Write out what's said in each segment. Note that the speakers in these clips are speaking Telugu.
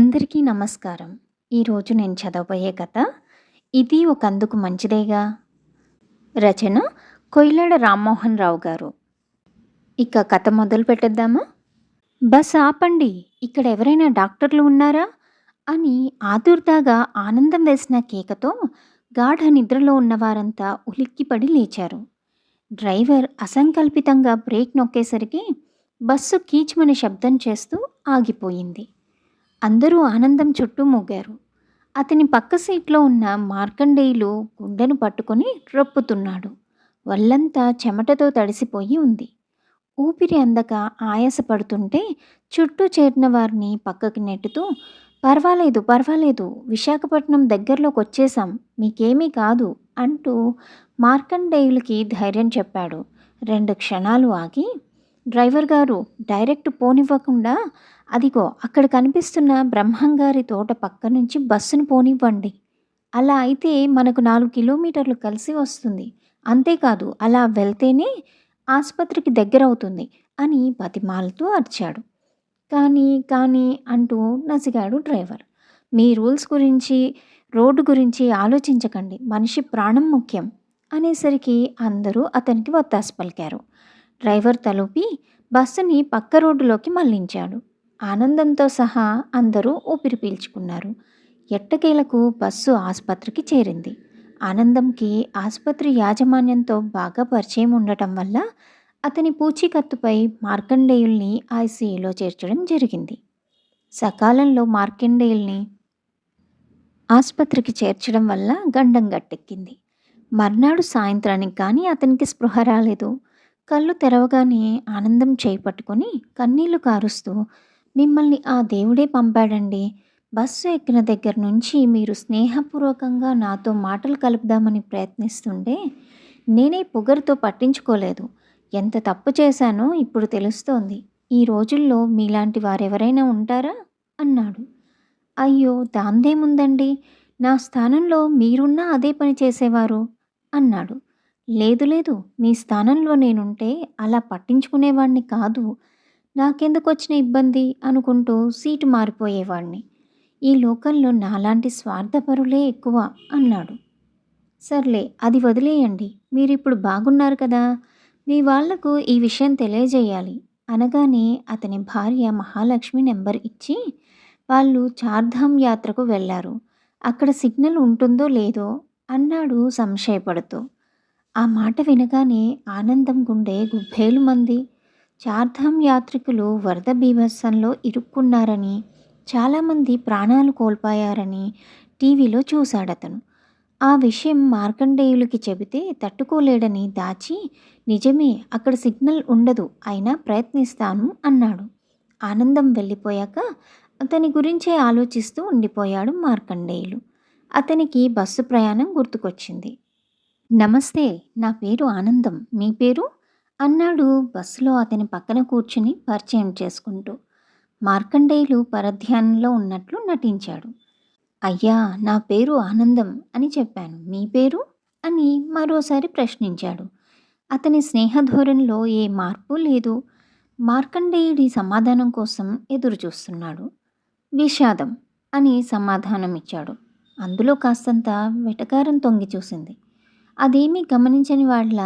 అందరికీ నమస్కారం. ఈరోజు నేను చదవబోయే కథ 'ఇది ఒకందుకు మంచిదేగా'. రచన కొయిలాడ రామ్మోహన్ రావు గారు. ఇక కథ మొదలు పెట్టేద్దామా? బస్ ఆపండి, ఇక్కడ ఎవరైనా డాక్టర్లు ఉన్నారా అని ఆదుర్దాగా ఆనందం వేసిన కేకతో గాఢ నిద్రలో ఉన్నవారంతా ఉలిక్కిపడి లేచారు. డ్రైవర్ అసంకల్పితంగా బ్రేక్ నొక్కేసరికి బస్సు కీచుమని శబ్దం చేస్తూ ఆగిపోయింది. అందరూ ఆనందం చుట్టూ మూగారు. అతని పక్క సీట్లో ఉన్న మార్కండేయులు గుండెను పట్టుకొని రొప్పుతున్నాడు. ఒళ్ళంతా చెమటతో తడిసిపోయి ఉంది. ఊపిరి అందక ఆయాసపడుతుంటే చుట్టూ చేరిన వారిని పక్కకి నెట్టుతూ, పర్వాలేదు పర్వాలేదు, విశాఖపట్నం దగ్గరలోకి వచ్చేశాం, మీకేమీ కాదు అంటూ మార్కండేయులకి ధైర్యం చెప్పాడు. 2 క్షణాలు ఆగి, డ్రైవర్ గారు, డైరెక్ట్ పోనివ్వకుండా అదిగో అక్కడ కనిపిస్తున్న బ్రహ్మంగారి తోట పక్క నుంచి బస్సును పోనివ్వండి. అలా అయితే మనకు 4 కిలోమీటర్లు కలిసి వస్తుంది. అంతేకాదు అలా వెళ్తేనే ఆసుపత్రికి దగ్గరవుతుంది అని బతిమాలుతూ అరిచాడు. కానీ అంటూ నసిగాడు డ్రైవర్. మీ రూల్స్ గురించి, రోడ్డు గురించి ఆలోచించకండి, మనిషి ప్రాణం ముఖ్యం అనేసరికి అందరూ అతనికి వత్తాసు పలికారు. డ్రైవర్ తలూపి బస్సుని పక్క రోడ్డులోకి మళ్లించాడు. ఆనందంతో సహా అందరూ ఊపిరి పీల్చుకున్నారు. ఎట్టకేలకు బస్సు ఆసుపత్రికి చేరింది. ఆనందంకి ఆసుపత్రి యాజమాన్యంతో బాగా పరిచయం ఉండటం వల్ల అతని పూచీకత్తుపై మార్కండేయుల్ని ఐసీయూలో చేర్చడం జరిగింది. సకాలంలో మార్కండేయుల్ని ఆసుపత్రికి చేర్చడం వల్ల గండం గట్టెక్కింది. మర్నాడు సాయంత్రానికి కానీ అతనికి స్పృహ రాలేదు. కళ్ళు తెరవగానే ఆనందం చేయి పట్టుకొని కన్నీళ్లు కారుస్తూ, మిమ్మల్ని ఆ దేవుడే పంపాడండి. బస్సు ఎక్కిన దగ్గర నుంచి మీరు స్నేహపూర్వకంగా నాతో మాటలు కలుపుదామని ప్రయత్నిస్తుంటే నేనే పొగరుతో పట్టించుకోలేదు. ఎంత తప్పు చేశానో ఇప్పుడు తెలుస్తోంది. ఈ రోజుల్లో మీలాంటి వారెవరైనా ఉంటారా అన్నాడు. అయ్యో, దాందేముందండి, నా స్థానంలో మీరున్నా అదే పని చేసేవారు అన్నాడు. లేదు, మీ స్థానంలో నేనుంటే అలా పట్టించుకునేవాణ్ణి కాదు. నాకెందుకొచ్చిన ఇబ్బంది అనుకుంటూ సీటు మారిపోయేవాణ్ణి. ఈ లోకంలో నాలాంటి స్వార్థపరులే ఎక్కువ అన్నాడు. సర్లే, అది వదిలేయండి, మీరిప్పుడు బాగున్నారు కదా, మీ వాళ్లకు ఈ విషయం తెలియజేయాలి అనగానే అతని భార్య మహాలక్ష్మి నెంబర్ ఇచ్చి వాళ్ళు చార్ధామ్ యాత్రకు వెళ్ళారు. అక్కడ సిగ్నల్ ఉంటుందో లేదో అన్నాడు సంశయపడుతూ. ఆ మాట వినగానే ఆనందం గుండె గుభేలుమంది. చార్ధామ్ యాత్రికులు వరద బీభత్సంలో ఇరుక్కున్నారని, చాలామంది ప్రాణాలు కోల్పోయారని టీవీలో చూశాడతను. ఆ విషయం మార్కండేయులకి చెబితే తట్టుకోలేడని దాచి, నిజమే, అక్కడ సిగ్నల్ ఉండదు, అయినా ప్రయత్నిస్తాను అన్నాడు. ఆనందం వెళ్ళిపోయాక అతని గురించే ఆలోచిస్తూ ఉండిపోయాడు మార్కండేయులు. అతనికి బస్సు ప్రయాణం గుర్తుకొచ్చింది. నమస్తే, నా పేరు ఆనందం, మీ పేరు అన్నాడు బస్సులో అతని పక్కన కూర్చుని పరిచయం చేసుకుంటూ. మార్కండేయులు పరధ్యానంలో ఉన్నట్లు నటించాడు. అయ్యా, నా పేరు ఆనందం అని చెప్పాను, మీ పేరు అని మరోసారి ప్రశ్నించాడు. అతని స్నేహధోరణిలో ఏ మార్పు లేదు. మార్కండేయుడి సమాధానం కోసం ఎదురు చూస్తున్నాడు. విషాదం అని సమాధానం ఇచ్చాడు. అందులో కాస్తంత వెటకారం తొంగి చూసింది. అదేమీ గమనించని వాళ్ళ,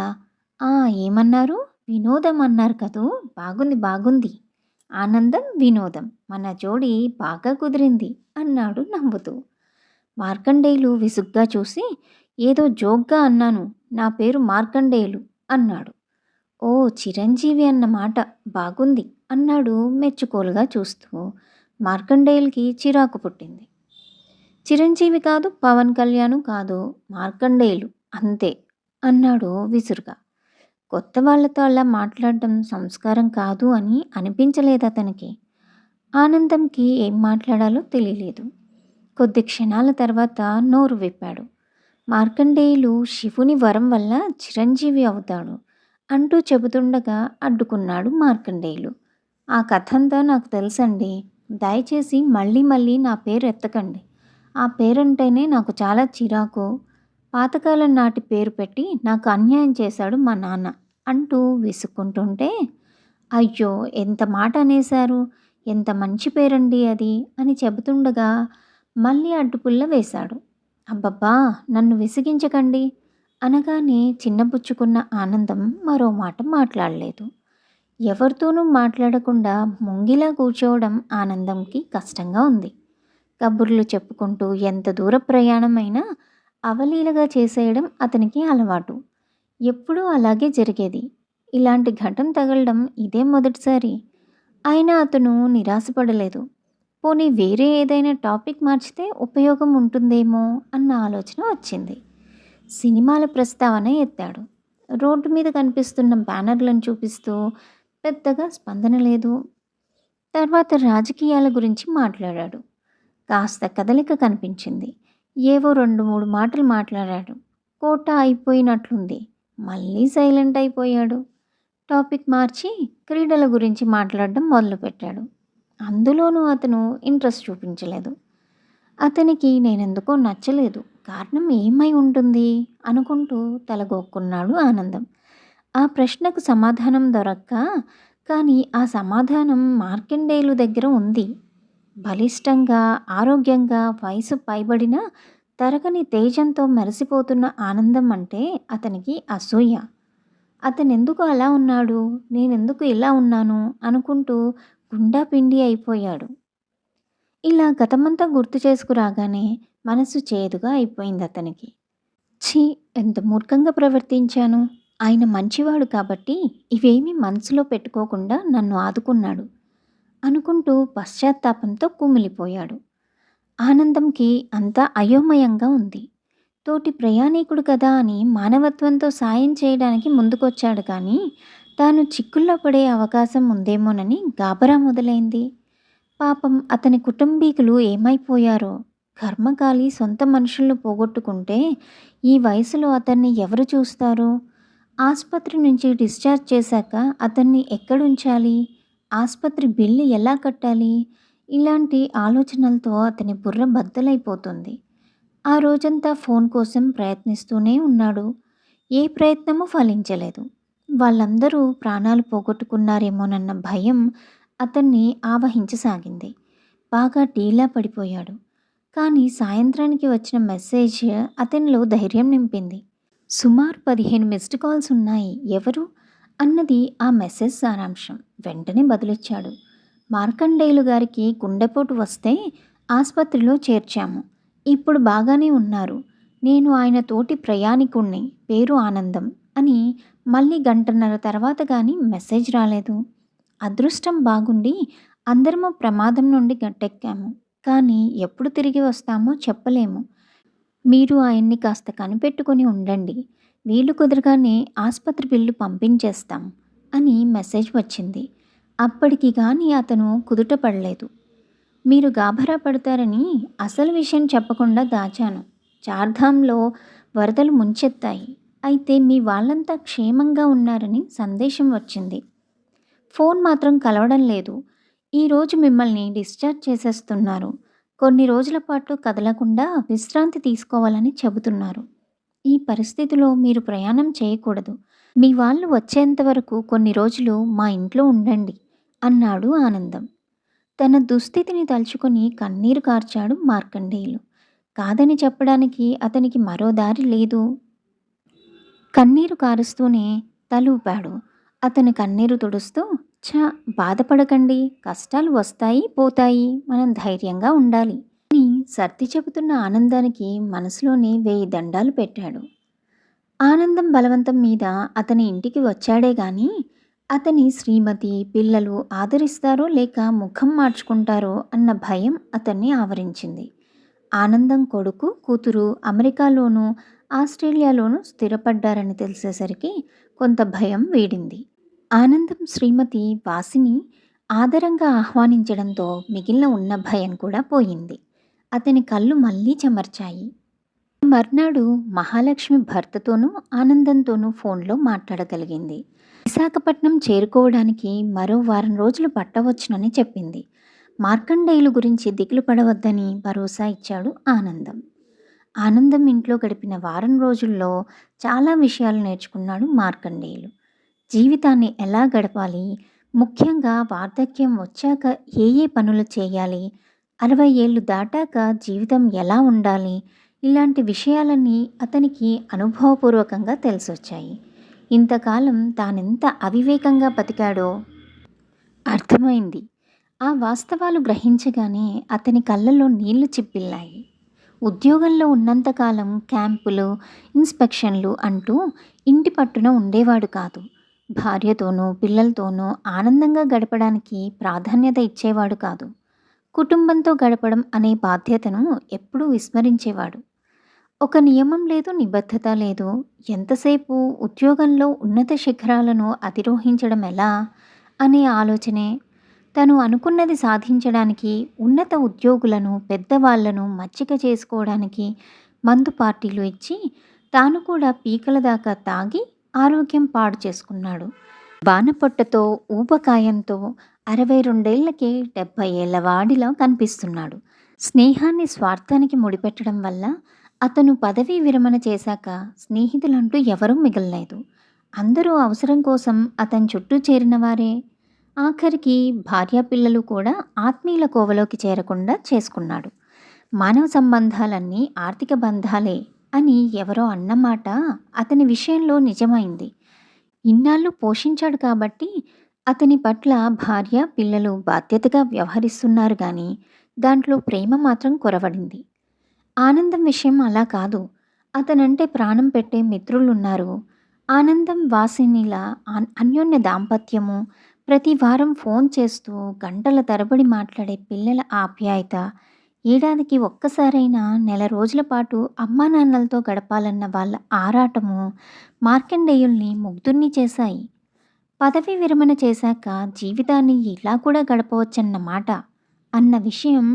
ఏమన్నారు, వినోదం అన్నారు కదూ, బాగుంది, ఆనందం వినోదం, మన జోడి బాగా కుదిరింది అన్నాడు నవ్వుతూ. మార్కండేయులు విసుగ్గా చూసి, ఏదో జోక్గా అన్నాను, నా పేరు మార్కండేయులు అన్నాడు. ఓ, చిరంజీవి అన్నమాట, బాగుంది అన్నాడు మెచ్చుకోలుగా చూస్తూ. మార్కండేయులకి చిరాకు పుట్టింది. చిరంజీవి కాదు, పవన్ కళ్యాణ్ కాదు, మార్కండేయులు అంతే అన్నాడు విసురుగా. కొత్త వాళ్లతో అలా మాట్లాడటం సంస్కారం కాదు అని అనిపించలేదు అతనికి. ఆనందంకి ఏం మాట్లాడాలో తెలియలేదు. కొద్ది క్షణాల తర్వాత నోరు విప్పాడు. మార్కండేయులు శివుని వరం వల్ల చిరంజీవి అవుతాడు అంటూ చెబుతుండగా అడ్డుకున్నాడు మార్కండేయులు. ఆ కథంతా నాకు తెలుసండి, దయచేసి మళ్ళీ నా పేరు ఎత్తకండి. ఆ పేరంటేనే నాకు చాలా చిరాకు. పాతకాలం నాటి పేరు పెట్టి నాకు అన్యాయం చేశాడు మా నాన్న అంటూ విసుక్కుంటుంటే, అయ్యో, ఎంత మాట అనేశారు, ఎంత మంచి పేరండి అది అని చెబుతుండగా మళ్ళీ అడ్డుపుల్ల వేశాడు. అబ్బబ్బా! నన్ను విసిగించకండి అనగానే చిన్నబుచ్చుకున్న ఆనందం మరో మాట మాట్లాడలేదు. ఎవరితోనూ మాట్లాడకుండా ముంగిలా కూర్చోవడం ఆనందంకి కష్టంగా ఉంది. కబుర్లు చెప్పుకుంటూ ఎంత దూర ప్రయాణమైనా అవలీలగా చేసేయడం అతనికి అలవాటు. ఎప్పుడూ అలాగే జరిగేది. ఇలాంటి ఘటన తగలడం ఇదే మొదటిసారి. అయినా అతను నిరాశపడలేదు. పోనీ వేరే ఏదైనా టాపిక్ మార్చితే ఉపయోగం ఉంటుందేమో అన్న ఆలోచన వచ్చింది. సినిమాల ప్రస్తావన ఎత్తాడు. రోడ్డు మీద కనిపిస్తున్న బ్యానర్లను చూపిస్తూ పెద్దగా స్పందన లేదు. తర్వాత రాజకీయాల గురించి మాట్లాడాడు. కాస్త కదలిక కనిపించింది. ఏవో 2, 3 మాటలు మాట్లాడాడు. కోట అయిపోయినట్లుంది. మళ్ళీ సైలెంట్ అయిపోయాడు. టాపిక్ మార్చి క్రీడల గురించి మాట్లాడడం మొదలుపెట్టాడు. అందులోనూ అతను ఇంట్రెస్ట్ చూపించలేదు. అతనికి నేనెందుకో నచ్చలేదు. కారణం ఏమై ఉంటుంది అనుకుంటూ తలగొక్కున్నాడు ఆనందం. ఆ ప్రశ్నకు సమాధానం దొరక్క కానీ ఆ సమాధానం మార్కండేయులు దగ్గర ఉంది. బలిష్టంగా, ఆరోగ్యంగా, వయసు పైబడిన తరగని తేజంతో మెరిసిపోతున్న ఆనందం అంటే అతనికి అసూయ. అతనెందుకు అలా ఉన్నాడు? నేనెందుకు ఇలా ఉన్నాను? అనుకుంటూ గుండాపిండి అయిపోయాడు. ఇలా గతమంతా గుర్తు చేసుకురాగానే మనసు చేదుగా అయిపోయిందతనికి. ఛీ! ఎంత మూర్ఖంగా ప్రవర్తించాను. ఆయన మంచివాడు కాబట్టి ఇవేమీ మనసులో పెట్టుకోకుండా నన్ను ఆదుకున్నాడు అనుకుంటూ పశ్చాత్తాపంతో కుమిలిపోయాడు. ఆనందంకి అంతా అయోమయంగా ఉంది. తోటి ప్రయాణికుడు కదా అని మానవత్వంతో సాయం చేయడానికి ముందుకొచ్చాడు కానీ తాను చిక్కుల్లో పడే అవకాశం ఉందేమోనని గాబరా మొదలైంది. పాపం అతని కుటుంబీకులు ఏమైపోయారో. కర్మకాలి సొంత మనుషులను పోగొట్టుకుంటే ఈ వయసులో అతన్ని ఎవరు చూస్తారు? ఆసుపత్రి నుంచి డిశ్చార్జ్ చేశాక అతన్ని ఎక్కడుంచాలి? ఆసుపత్రి బిల్లు ఎలా కట్టాలి? ఇలాంటి ఆలోచనలతో అతని బుర్ర బద్దలైపోతుంది. ఆ రోజంతా ఫోన్ కోసం ప్రయత్నిస్తూనే ఉన్నాడు. ఏ ప్రయత్నమూ ఫలించలేదు. వాళ్ళందరూ ప్రాణాలు పోగొట్టుకున్నారేమోనన్న భయం అతన్ని ఆవహించసాగింది. బాగా డీలా పడిపోయాడు. కానీ సాయంత్రానికి వచ్చిన మెసేజ్ అతనిలో ధైర్యం నింపింది. సుమారు 15 మిస్డ్ కాల్స్ ఉన్నాయి. ఎవరు? అన్నది ఆ మెసేజ్ సారాంశం. వెంటనే బదులిచ్చాడు. మార్కండేయులు గారికి గుండెపోటు వస్తే ఆసుపత్రిలో చేర్చాము. ఇప్పుడు బాగానే ఉన్నారు. నేను ఆయన తోటి ప్రయాణికుణ్ణి. పేరు ఆనందం అని మళ్ళీ గంటన్నర తర్వాత కానీ మెసేజ్ రాలేదు. అదృష్టం బాగుండి అందరము ప్రమాదం నుండి గట్టెక్కాము. కానీ ఎప్పుడు తిరిగి వస్తామో చెప్పలేము. మీరు ఆయన్ని కాస్త కనిపెట్టుకొని ఉండండి. వీలు కుదరగానే ఆసుపత్రి బిల్లు పంపించేస్తాం అని మెసేజ్ వచ్చింది. అప్పటికి కానీ అతను కుదుట పడలేదు. మీరు గాభరా పడతారని అసలు విషయం చెప్పకుండా దాచాను. చార్ధాంలో వరదలు ముంచెత్తాయి. అయితే మీ వాళ్ళంతా క్షేమంగా ఉన్నారని సందేశం వచ్చింది. ఫోన్ మాత్రం కలవడం లేదు. ఈరోజు మిమ్మల్ని డిశ్చార్జ్ చేసేస్తున్నారు. కొన్ని రోజుల పాటు కదలకుండా విశ్రాంతి తీసుకోవాలని చెబుతున్నారు. ఈ పరిస్థితిలో మీరు ప్రయాణం చేయకూడదు. మీ వాళ్ళు వచ్చేంత వరకు కొన్ని రోజులు మా ఇంట్లో ఉండండి అన్నాడు ఆనందం. తన దుస్థితిని తలుచుకొని కన్నీరు కార్చాడు మార్కండేయులు. కాదని చెప్పడానికి అతనికి మరో దారి లేదు. కన్నీరు కారుస్తూనే తలూపాడు. అతను కన్నీరు తుడుస్తూ బాధపడకండి. కష్టాలు వస్తాయి పోతాయి. మనం ధైర్యంగా ఉండాలి అని సర్ది చెబుతున్న ఆనందానికి మనసులోనే 1000 దండాలు పెట్టాడు. ఆనందం బలవంతం మీద అతని ఇంటికి వచ్చాడే గాని అతని శ్రీమతి, పిల్లలు ఆదరిస్తారో లేక ముఖం మార్చుకుంటారో అన్న భయం అతన్ని ఆవరించింది. ఆనందం కొడుకు, కూతురు అమెరికాలోనూ, ఆస్ట్రేలియాలోనూ స్థిరపడ్డారని తెలిసేసరికి కొంత భయం వీడింది. ఆనందం శ్రీమతి వాసిని ఆదరంగా ఆహ్వానించడంతో మిగిలిన ఉన్న భయం కూడా పోయింది. అతని కళ్ళు మళ్ళీ చెమర్చాయి. మర్నాడు మహాలక్ష్మి భర్తతోనూ ఆనందంతోనూ ఫోన్లో మాట్లాడగలిగింది. విశాఖపట్నం చేరుకోవడానికి మరో వారం రోజులు పట్టవచ్చునని చెప్పింది. మార్కండేయులు గురించి దిగులు పడవద్దని భరోసా ఇచ్చాడు ఆనందం. ఆనందం ఇంట్లో గడిపిన వారం రోజుల్లో చాలా విషయాలు నేర్చుకున్నాడు మార్కండేయులు. జీవితాన్ని ఎలా గడపాలి, ముఖ్యంగా వార్ధక్యం వచ్చాక ఏ ఏ పనులు చేయాలి, 60 ఏళ్ళు దాటాక జీవితం ఎలా ఉండాలి, ఇలాంటి విషయాలన్నీ అతనికి అనుభవపూర్వకంగా తెలిసొచ్చాయి. ఇంతకాలం తానెంత అవివేకంగా బతికాడో అర్థమైంది. ఆ వాస్తవాలు గ్రహించగానే అతని కళ్ళలో నీళ్లు చిప్పిల్లాయి. ఉద్యోగంలో ఉన్నంతకాలం క్యాంపులు, ఇన్స్‌పెక్షన్‌లు అంటూ ఇంటి పట్టున ఉండేవాడు కాదు. భార్యతోనూ, పిల్లలతోనూ ఆనందంగా గడపడానికి ప్రాధాన్యత ఇచ్చేవాడు కాదు. కుటుంబంతో గడపడం అనే బాధ్యతను ఎప్పుడూ విస్మరించేవాడు. ఒక నియమం లేదు, నిబద్ధత లేదు. ఎంతసేపు ఉద్యోగంలో ఉన్నత శిఖరాలను అధిరోహించడం ఎలా అనే ఆలోచనే. తను అనుకున్నది సాధించడానికి ఉన్నత ఉద్యోగులను, పెద్దవాళ్లను మచ్చిక చేసుకోవడానికి మందు పార్టీలు ఇచ్చి, తాను కూడా పీకల దాకా తాగి ఆరోగ్యం పాడు చేసుకున్నాడు. బాణపొట్టతో, ఊబకాయంతో 62 ఏళ్లకే 70 ఏళ్ల వాడిలా కనిపిస్తున్నాడు. స్నేహాన్ని స్వార్థానికి ముడిపెట్టడం వల్ల అతను పదవీ విరమణ చేశాక స్నేహితులంటూ ఎవరూ మిగల్లేదు. అందరూ అవసరం కోసం అతని చుట్టూ చేరిన వారే. ఆఖరికి భార్యాపిల్లలు కూడా ఆత్మీయుల కోవలోకి చేరకుండా చేసుకున్నాడు. మానవ సంబంధాలన్నీ ఆర్థిక బంధాలే అని ఎవరో అన్నమాట అతని విషయంలో నిజమైంది. ఇన్నాళ్ళు పోషించాడు కాబట్టి అతని పట్ల భార్య, పిల్లలు బాధ్యతగా వ్యవహరిస్తున్నారు గాని దాంట్లో ప్రేమ మాత్రం కొరవడింది. ఆనందం విషయం అలా కాదు. అతనంటే ప్రాణం పెట్టే మిత్రులున్నారు. ఆనందం, వాసినిల అన్యోన్య దాంపత్యము, ప్రతి వారం ఫోన్ చేస్తూ గంటల తరబడి మాట్లాడే పిల్లల ఆప్యాయత, ఏడాదికి ఒక్కసారైనా నెల రోజుల పాటు అమ్మానాన్నలతో గడపాలన్న వాళ్ళ ఆరాటము మార్కండేయుల్ని ముగ్ధుల్ని చేశాయి. పదవీ విరమణ చేశాక జీవితాన్ని ఇలా కూడా గడపవచ్చన్న మాట అన్న విషయం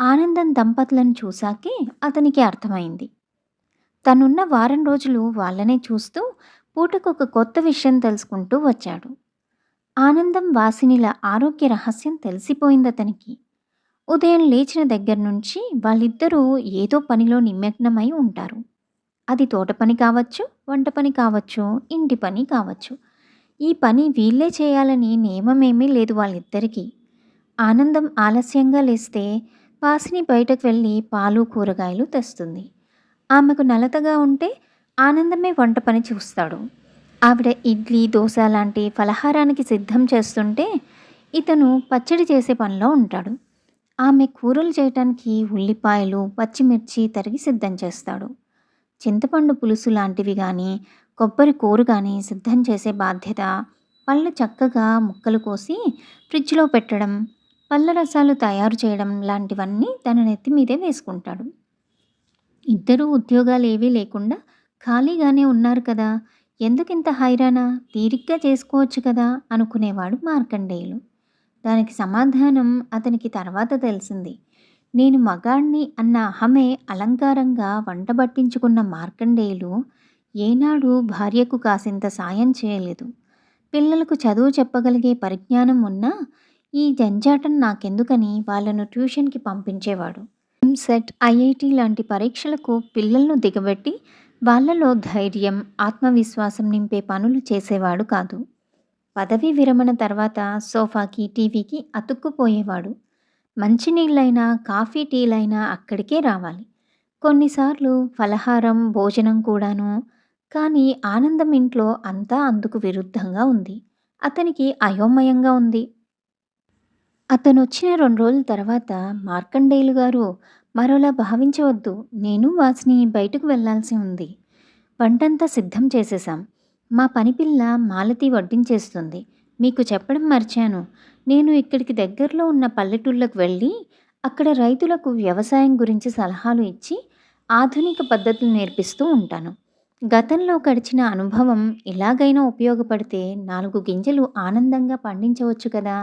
ఆనందం దంపతులను చూశాకే అతనికి అర్థమైంది. తనున్న వారం రోజులు వాళ్ళనే చూస్తూ పూటకొక కొత్త విషయం తెలుసుకుంటూ వచ్చాడు. ఆనందం, వాసినిల ఆరోగ్య రహస్యం తెలిసిపోయిందతనికి. ఉదయం లేచిన దగ్గర నుంచి వాళ్ళిద్దరూ ఏదో పనిలో నిమగ్నమై ఉంటారు. అది తోట పని కావచ్చు, వంట పని కావచ్చు, ఇంటి పని కావచ్చు. ఈ పని వీళ్ళే చేయాలని నియమమేమీ లేదు వాళ్ళిద్దరికీ. ఆనందం ఆలస్యంగా లేస్తే వాసిని బయటకు వెళ్ళి పాలు, కూరగాయలు తెస్తుంది. ఆమెకు నలతగా ఉంటే ఆనందమే వంట పని చూస్తాడు. ఆవిడ ఇడ్లీ, దోశ లాంటి ఫలహారానికి సిద్ధం చేస్తుంటే ఇతను పచ్చడి చేసే పనిలో ఉంటాడు. ఆమె కూరలు చేయటానికి ఉల్లిపాయలు, పచ్చిమిర్చి తరిగి సిద్ధం చేస్తాడు. చింతపండు పులుసు లాంటివి కానీ, కొబ్బరి కూర కానీ సిద్ధం చేసే బాధ్యత, పళ్ళు చక్కగా ముక్కలు కోసి ఫ్రిడ్జ్లో పెట్టడం, పళ్ళ రసాలు తయారు చేయడం లాంటివన్నీ తన నెత్తి మీదే వేసుకుంటాడు. ఇద్దరూ ఉద్యోగాలేవీ లేకుండా ఖాళీగానే ఉన్నారు కదా, ఎందుకింత హైరానా, తీరిగ్గా చేసుకోవచ్చు కదా అనుకునేవాడు మార్కండేయులు. దానికి సమాధానం అతనికి తర్వాత తెలిసింది. నేను మగాణ్ణి అన్న అహమే అలంకారంగా వంట బట్టించుకున్న మార్కండేయులు ఏనాడు భార్యకు కాసింత సాయం చేయలేదు. పిల్లలకు చదువు చెప్పగలిగే పరిజ్ఞానం ఉన్నా ఈ జంజాటం నాకెందుకని వాళ్ళను ట్యూషన్కి పంపించేవాడు. ఎంసెట్, ఐఐటి లాంటి పరీక్షలకు పిల్లలను దిగబెట్టి వాళ్ళలో ధైర్యం, ఆత్మవిశ్వాసం నింపే పనులు చేసేవాడు కాదు. పదవీ విరమణ తర్వాత సోఫాకి, టీవీకి అతుక్కుపోయేవాడు. మంచినీళ్ళైనా, కాఫీ, టీలైనా అక్కడికే రావాలి. కొన్నిసార్లు ఫలహారం, భోజనం కూడాను. కానీ ఆనందం ఇంట్లో అంతా అందుకు విరుద్ధంగా ఉంది. అతనికి అయోమయంగా ఉంది. అతనొచ్చిన 2 రోజుల తర్వాత మార్కండేయులు గారు, మరోలా భావించవద్దు. నేను, వాసిని బయటకు వెళ్ళాల్సి ఉంది. వంటంతా సిద్ధం చేసేశాం. మా పనిపిల్ల మాలతి వడ్డించేస్తుంది. మీకు చెప్పడం మర్చాను. నేను ఇక్కడికి దగ్గరలో ఉన్న పల్లెటూళ్ళకు వెళ్ళి అక్కడ రైతులకు వ్యవసాయం గురించి సలహాలు ఇచ్చి ఆధునిక పద్ధతులు నేర్పిస్తూ ఉంటాను. గతంలో గడిచిన అనుభవం ఎలాగైనా ఉపయోగపడితే 4 గింజలు ఆనందంగా పండించవచ్చు కదా.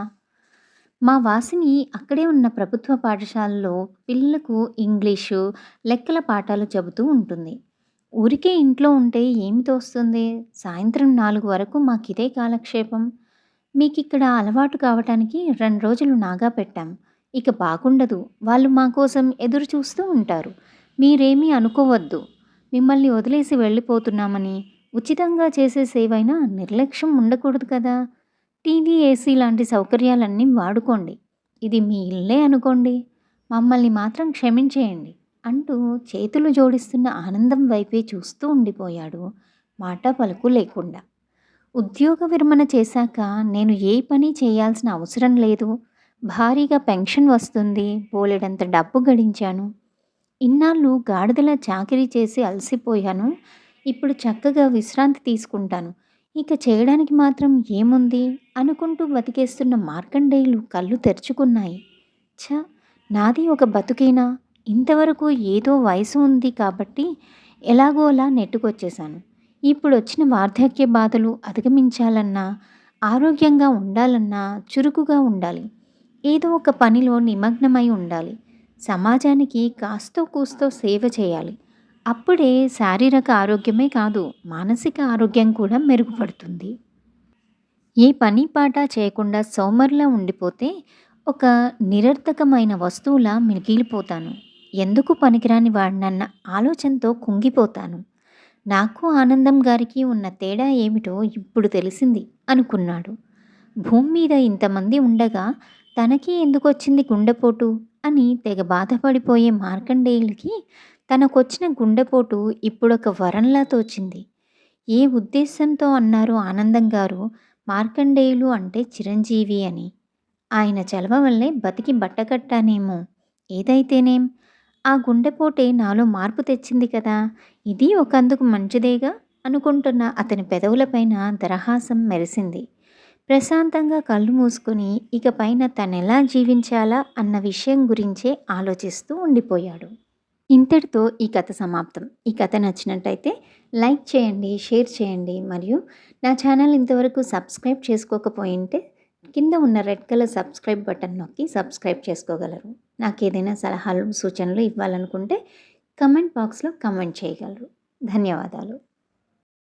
మా వాసిని అక్కడే ఉన్న ప్రభుత్వ పాఠశాలలో పిల్లలకు ఇంగ్లీషు, లెక్కల పాఠాలు చెబుతూ ఉంటుంది. ఊరికే ఇంట్లో ఉంటే ఏమి తోస్తుంది? సాయంత్రం 4 వరకు మాకిదే కాలక్షేపం. మీకిక్కడ అలవాటు కావటానికి 2 రోజులు నాగా పెట్టాం. ఇక బాగుండదు. వాళ్ళు మా కోసం ఎదురు చూస్తూ ఉంటారు. మీరేమీ అనుకోవద్దు. మిమ్మల్ని వదిలేసి వెళ్ళిపోతున్నామని. ఉచితంగా చేసే సేవైనా నిర్లక్ష్యం ఉండకూడదు కదా. టీవీ, ఏసీ లాంటి సౌకర్యాలన్నీ వాడుకోండి. ఇది మీ ఇల్లే అనుకోండి. మమ్మల్ని మాత్రం క్షమించేయండి అంటూ చేతులు జోడిస్తున్న ఆనందం వైపే చూస్తూ ఉండిపోయాడు, మాట పలుకు లేకుండా. ఉద్యోగ విరమణ చేశాక నేను ఏ పని చేయాల్సిన అవసరం లేదు. భారీగా పెన్షన్ వస్తుంది. బోలెడంత డబ్బు గడించాను. ఇన్నాళ్ళు గాడిదలా చాకిరీ చేసి అలసిపోయాను. ఇప్పుడు చక్కగా విశ్రాంతి తీసుకుంటాను. ఇక చేయడానికి మాత్రం ఏముంది అనుకుంటూ బతికేస్తున్న మార్కండేయులు కళ్ళు తెరుచుకున్నాయి. ఛ! నాది ఒక బతుకేనా? ఇంతవరకు ఏదో వయసు ఉంది కాబట్టి ఎలాగోలా నెట్టుకొచ్చేశాను. ఇప్పుడొచ్చిన వార్ధక్య బాధలు అధిగమించాలన్నా, ఆరోగ్యంగా ఉండాలన్నా చురుకుగా ఉండాలి. ఏదో ఒక పనిలో నిమగ్నమై ఉండాలి. సమాజానికి కాస్తో కూస్తో సేవ చేయాలి. అప్పుడే శారీరక ఆరోగ్యమే కాదు, మానసిక ఆరోగ్యం కూడా మెరుగుపడుతుంది. ఏ పని పాట చేయకుండా సోమరిలా ఉండిపోతే ఒక నిరర్థకమైన వస్తువులా మిగిలిపోతాను. ఎందుకు పనికిరాని వాడినన్న ఆలోచనతో కుంగిపోతాను. నాకు ఆనందం గారికి ఉన్న తేడా ఏమిటో ఇప్పుడు తెలిసింది అనుకున్నాడు. భూమి మీద ఇంతమంది ఉండగా తనకి ఎందుకొచ్చింది గుండెపోటు అని తెగ బాధపడిపోయే మార్కండేయులకి తనకొచ్చిన గుండెపోటు ఇప్పుడొక వరంలా తోచింది. ఏ ఉద్దేశంతో అన్నారు ఆనందం గారు మార్కండేయులు అంటే చిరంజీవి అని? ఆయన చలవ వల్లే బతికి బట్టకట్టానేమో. ఏదైతేనేం ఆ గుండెపోటే నాలో మార్పు తెచ్చింది కదా! ఇది ఒకందుకు మంచిదేగా అనుకుంటున్న అతని పెదవులపైన దరహాసం మెరిసింది. ప్రశాంతంగా కళ్ళు మూసుకొని ఇకపైన తనెలా జీవించాలా అన్న విషయం గురించే ఆలోచిస్తూ ఉండిపోయాడు. ఇంతటితో ఈ కథ సమాప్తం. ఈ కథ నచ్చినట్టయితే లైక్ చేయండి, షేర్ చేయండి మరియు నా ఛానల్ ఇంతవరకు సబ్స్క్రైబ్ చేసుకోకపోయింటే కింద ఉన్న రెడ్ కలర్ సబ్స్క్రైబ్ బటన్ నొక్కి సబ్స్క్రైబ్ చేసుకోగలరు. నాకేదైనా సలహాలు, సూచనలు ఇవ్వాలనుకుంటే కమెంట్ బాక్స్‌లో కమెంట్ చేయగలరు. ధన్యవాదాలు.